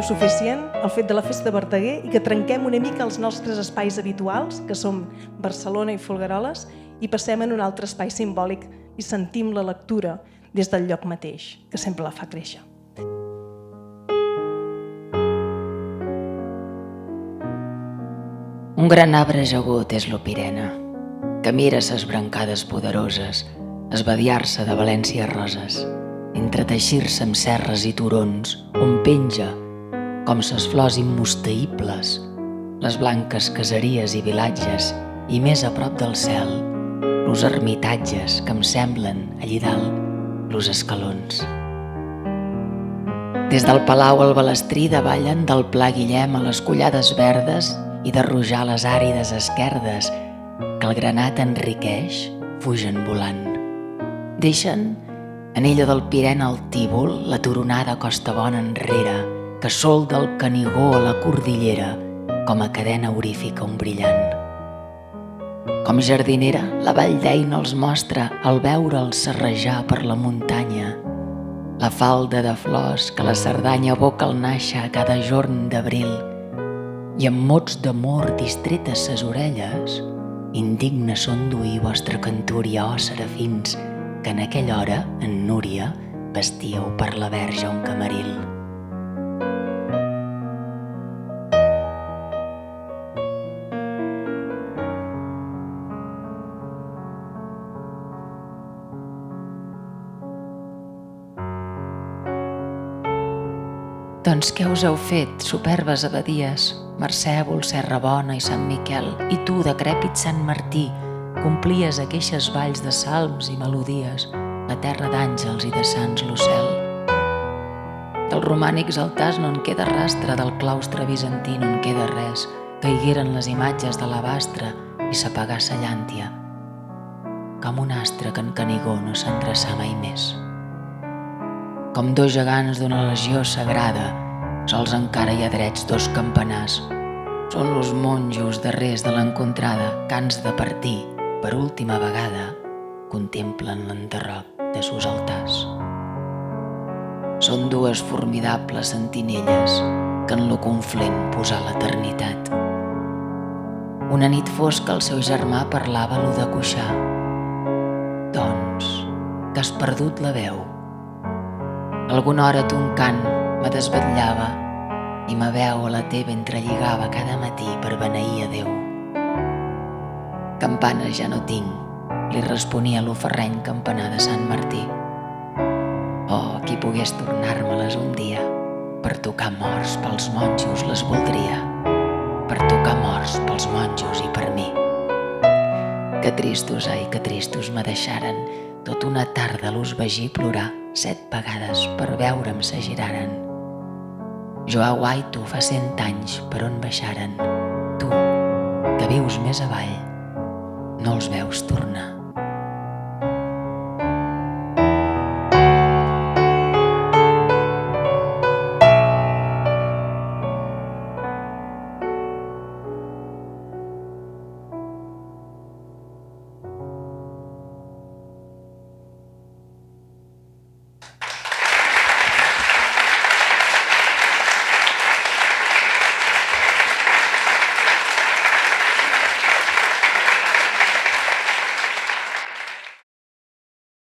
suficient el fet de la festa de Verdaguer i que trenquem una mica els nostres espais habituals, que som Barcelona i Folgueroles, i passem en un altre espai simbòlic i sentim la lectura des del lloc mateix, que sempre la fa créixer. Un gran arbre ajagut és l'opirena, que mira ses brancades poderoses esbadiar-se de València roses, entreteixir-se amb serres i turons, on penja, com ses flors immustaïbles, les blanques caseries i vilatges, i més a prop del cel, los ermitatges que em semblen, allí dalt, los escalons. Des del palau al balastrí davallen del Pla Guillem a les collades verdes i de rojar les àrides esquerdes que el granat enriqueix, fugen volant. Deixen, en ella del Pirena al Tíbol, la turonada Costa Bona enrere, que solda el Canigó a la Cordillera, com a cadena aurífica un brillant. Com jardinera, la Vall d'Eina els mostra al veure'ls serrejar per la muntanya, la falda de flors que la Cerdanya aboca al nàixer a cada jorn d'abril, i amb mots d'amor distretes ses orelles, indignes són d'oir vostra cantúria, ó serafins, que en aquella hora, en Núria, vestíeu per la Verge un camaril. Doncs què us heu fet, superbes abadies, Mercèvol, Serrabona i Sant Miquel, i tu, decrèpit Sant Martí, complies aqueixes valls de salms i melodies, la terra d'àngels i de sants l'ocel. Dels romànics altars no en queda rastre, del claustre bizantí no en queda res, caigueren les imatges de l'abastre i s'apagà sa llàntia, com un astre que en Canigó no s'endreçà mai més. Com dos gegants d'una legió sagrada, sols encara hi ha drets dos campanars. Són los monjos darrers de l'encontrada, cans de partir, per última vegada, contemplen l'enderroc de sus altars. Són dues formidables sentinelles que en lo conflent posà l'eternitat. Una nit fosca el seu germà parlava lo de Cuixà. Doncs, que has perdut la veu. Alguna hora ton cant me desvetllava i ma veu a la teva entrelligava cada matí per beneir a Déu. Campanes ja no tinc, li responia l'oferreny campanar de Sant Martí. Oh, qui pogués tornar-me-les un dia, per tocar morts pels monjos les voldria, per tocar morts pels monjos i per mi. Que tristos, ai, que tristos me deixaren, tot una tarda los vegi plorar 7 vegades per veure'm s'agiraren. Jo aguaito fa 100 anys per on baixaren. Tu, que vius més avall, no els veus tornar.